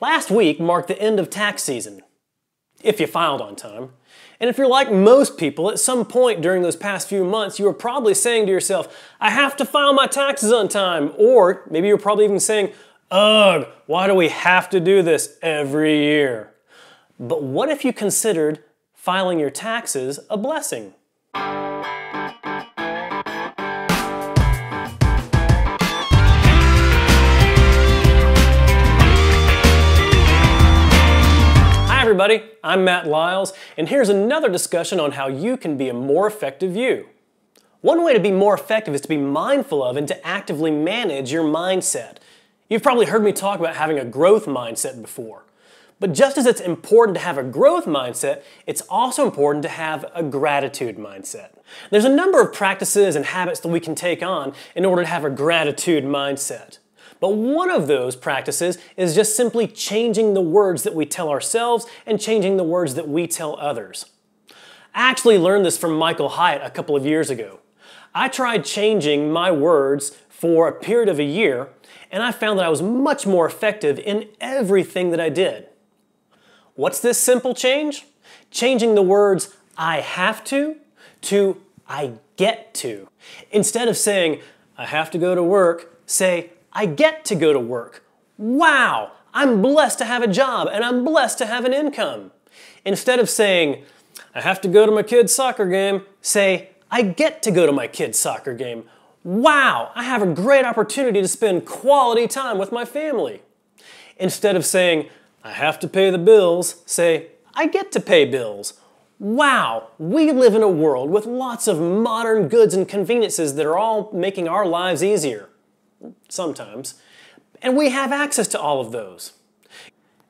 Last week marked the end of tax season, if you filed on time. And if you're like most people, at some point during those past few months, you were probably saying to yourself, I have to file my taxes on time. Or maybe you're probably even saying, ugh, why do we have to do this every year? But what if you considered filing your taxes a blessing? Hi everybody, I'm Matt Lyles, and here's another discussion on how you can be a more effective you. One way to be more effective is to be mindful of and to actively manage your mindset. You've probably heard me talk about having a growth mindset before. But just as it's important to have a growth mindset, it's also important to have a gratitude mindset. There's a number of practices and habits that we can take on in order to have a gratitude mindset. But one of those practices is just simply changing the words that we tell ourselves and changing the words that we tell others. I actually learned this from Michael Hyatt a couple of years ago. I tried changing my words for a period of a year, and I found that I was much more effective in everything that I did. What's this simple change? Changing the words I have to I get to. Instead of saying I have to go to work, say I get to go to work. Wow, I'm blessed to have a job and I'm blessed to have an income. Instead of saying I have to go to my kid's soccer game, say I get to go to my kid's soccer game. Wow, I have a great opportunity to spend quality time with my family. Instead of saying I have to pay the bills, say I get to pay bills. Wow, we live in a world with lots of modern goods and conveniences that are all making our lives easier. Sometimes. And we have access to all of those.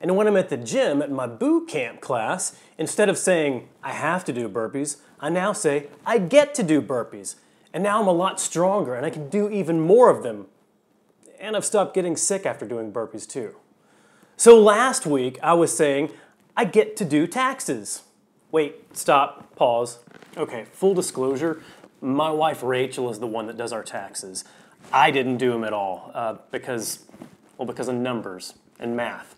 And when I'm at the gym at my boot camp class, instead of saying I have to do burpees, I now say I get to do burpees. And now I'm a lot stronger and I can do even more of them. And I've stopped getting sick after doing burpees too. So last week I was saying I get to do taxes. Wait, stop, pause. Okay, full disclosure, my wife Rachel is the one that does our taxes. I didn't do them at all because of numbers and math.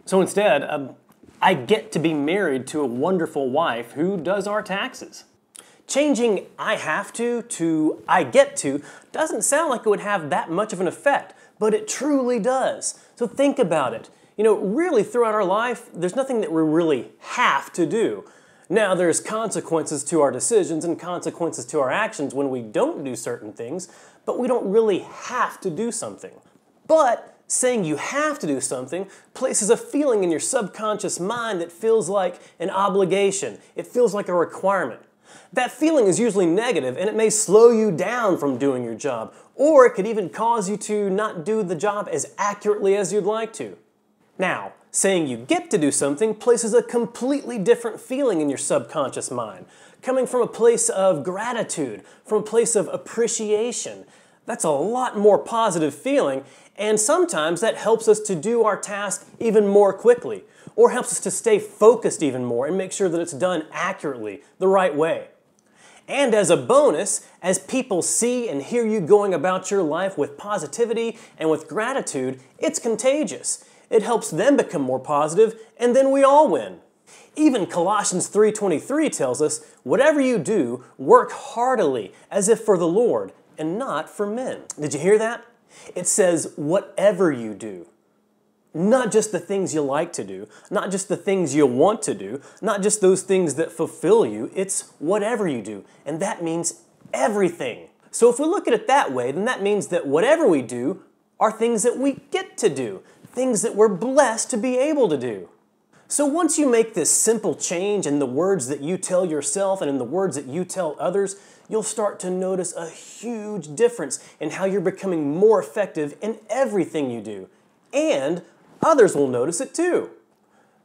So instead, I get to be married to a wonderful wife who does our taxes. Changing I have to I get to doesn't sound like it would have that much of an effect, but it truly does. So think about it. You know, really throughout our life, there's nothing that we really have to do. Now, there's consequences to our decisions and consequences to our actions when we don't do certain things, but we don't really have to do something. But saying you have to do something places a feeling in your subconscious mind that feels like an obligation. It feels like a requirement. That feeling is usually negative and it may slow you down from doing your job, or it could even cause you to not do the job as accurately as you'd like to. Now, saying you get to do something places a completely different feeling in your subconscious mind, coming from a place of gratitude, from a place of appreciation. That's a lot more positive feeling, and sometimes that helps us to do our task even more quickly, or helps us to stay focused even more and make sure that it's done accurately, the right way. And as a bonus, as people see and hear you going about your life with positivity and with gratitude, it's contagious. It helps them become more positive, and then we all win. Even Colossians 3:23 tells us, whatever you do, work heartily, as if for the Lord, and not for men. Did you hear that? It says, whatever you do. Not just the things you like to do, not just the things you want to do, not just those things that fulfill you, it's whatever you do, and that means everything. So if we look at it that way, then that means that whatever we do are things that we get to do. Things that we're blessed to be able to do. So once you make this simple change in the words that you tell yourself and in the words that you tell others, you'll start to notice a huge difference in how you're becoming more effective in everything you do. And others will notice it too.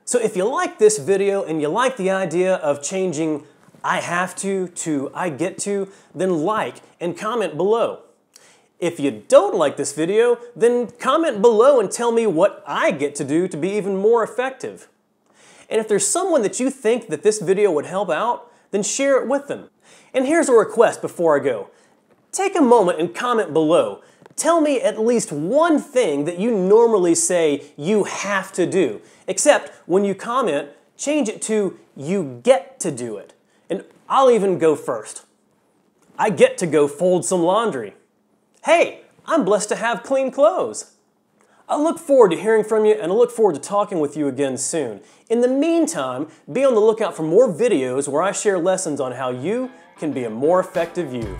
So if you like this video and you like the idea of changing I have to I get to, then like and comment below. If you don't like this video, then comment below and tell me what I get to do to be even more effective. And if there's someone that you think that this video would help out, then share it with them. And here's a request before I go. Take a moment and comment below. Tell me at least one thing that you normally say you have to do, except when you comment, change it to you get to do it. And I'll even go first. I get to go fold some laundry. Hey, I'm blessed to have clean clothes. I look forward to hearing from you, and I look forward to talking with you again soon. In the meantime, be on the lookout for more videos where I share lessons on how you can be a more effective you.